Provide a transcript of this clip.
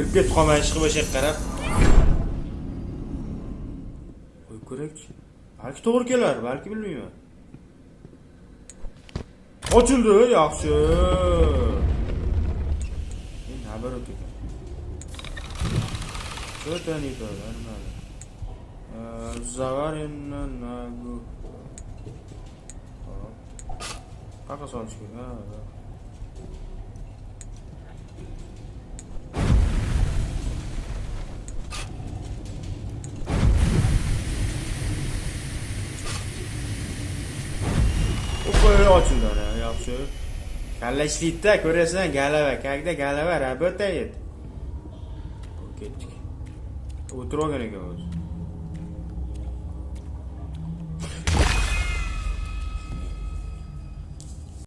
yurib ket qolmay chiqib o'sha qarab. Qo'y ko'rak. Balki to'g'ri kelar, balki bilmayman. Ochildi, yaxshi. Nabarot ekan. Cho'tanida, nima? Zavarinna nagu. Qaqa solish kerak. Ochildi ana, yaxshi. Kalla ishlaydi-da, ko'rasan, galava, kagda galava, rabota edi. Ketdik. O'tirgan ekan o'zi.